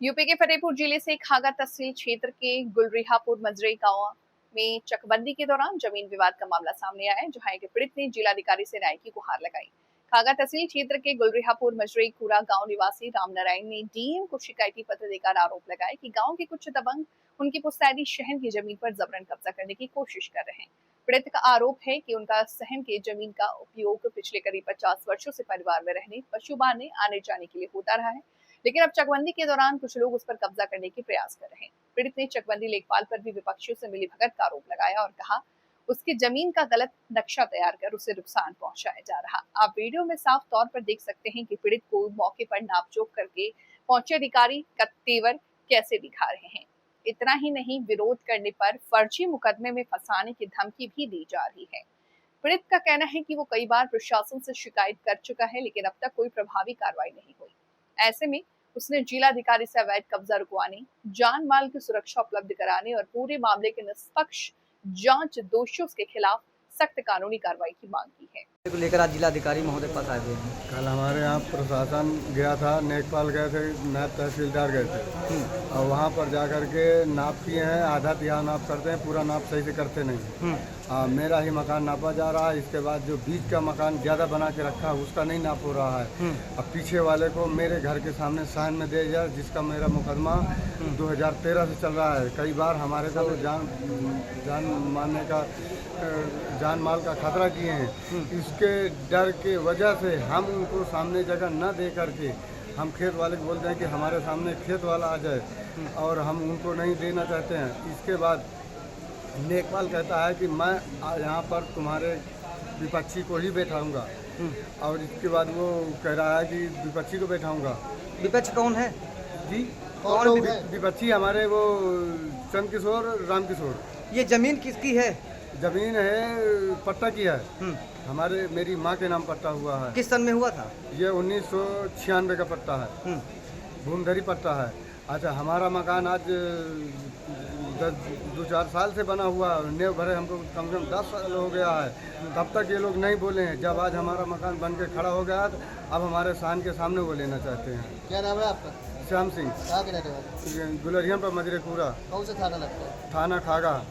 UP के फतेहपुर जिले से खागा तहसील क्षेत्र के गुलरिहापुर मजरे गांव में चकबंदी के दौरान जमीन विवाद का मामला सामने आया है, जहां एक पीड़ित ने जिलाधिकारी से न्याय की गुहार लगाई। खागा तहसील क्षेत्र के गुलरिहापुर मजरे कुरा गांव निवासी रामनारायण ने डीएम को शिकायती पत्र देकर आरोप लगाया कि गांव के कुछ दबंग उनकी पुश्तैनी शहर की जमीन पर जबरन कब्जा करने की कोशिश कर रहे हैं। पीड़ित का आरोप है कि उनका सहन के जमीन का उपयोग पिछले करीब 50 वर्षों से परिवार में रहने, पशु बांधने, आने जाने के लिए होता रहा है, लेकिन अब चकबंदी के दौरान कुछ लोग उस पर कब्जा करने के प्रयास कर रहे हैं। पीड़ित ने चकबंदी लेखपाल पर भी विपक्षियों से मिलीभगत का आरोप लगाया और कहा उसकी जमीन का गलत नक्शा तैयार कर उसे नुकसान पहुंचाया जा रहा। आप वीडियो में साफ तौर पर देख सकते हैं कि पीड़ित को मौके पर नापजोख करके पहुंचे अधिकारी का तेवर कैसे दिखा रहे हैं। इतना ही नहीं, विरोध करने पर फर्जी मुकदमे में फंसाने की धमकी भी दी जा रही है। पीड़ित का कहना है कि वो कई बार प्रशासन से शिकायत कर चुका है, लेकिन अब तक कोई प्रभावी कार्रवाई नहीं हुई। ऐसे में उसने जिलाधिकारी से अवैध कब्जा रुकवाने, जान माल की सुरक्षा उपलब्ध कराने और पूरे मामले के निष्पक्ष जांच, दोषियों के खिलाफ सख्त कानूनी कार्रवाई की मांग की है। को लेकर आज जिलाधिकारी महोदय पास आए हुए हैं। कल हमारे यहाँ प्रशासन गया था, लेखपाल गए थे, नायब तहसीलदार गए थे और वहाँ पर जा कर के नाप किए हैं। आधा तिहाई नाप करते हैं, पूरा नाप सही से करते नहीं। मेरा ही मकान नापा जा रहा है। इसके बाद जो बीच का मकान ज़्यादा बना के रखा है उसका नहीं नाप हो रहा है। अब पीछे वाले को मेरे घर के सामने साइन में दे दिया, जिसका मेरा मुकदमा 2013 से चल रहा है। कई बार हमारे को तो जान माल का खतरा किए हैं। इसके डर के वजह से हम उनको सामने जगह न दे करके हम खेत वाले को बोलते हैं कि हमारे सामने खेत वाला आ जाए, और हम उनको नहीं देना चाहते हैं। इसके बाद लेखपाल कहता है कि मैं यहाँ पर तुम्हारे विपक्षी को ही बैठाऊंगा, और इसके बाद वो कह रहा है कि विपक्षी को बैठाऊंगा। विपक्ष कौन है जी, कौन विपक्षी हमारे वो चंद किशोर, राम किशोर। ये जमीन किसकी है? जमीन है पट्टा की है, हमारे मेरी माँ के नाम पट्टा हुआ है। किस सन में हुआ था? ये 1996 का पट्टा है, भूमधरी पट्टा है। अच्छा, हमारा मकान आज 2-4 साल से बना हुआ, नेव भरे हमको कम से कम 10 साल हो गया है। तब तक ये लोग नहीं बोले हैं। जब आज हमारा मकान बन के खड़ा हो गया, अब हमारे शान के सामने वो लेना चाहते हैं। क्या नाम है आपका? श्याम सिंह, कहाँ के रहने वाले? गुलरिया पर मजरे कुरा। कौन सा थाना लगता है? थाना खागा।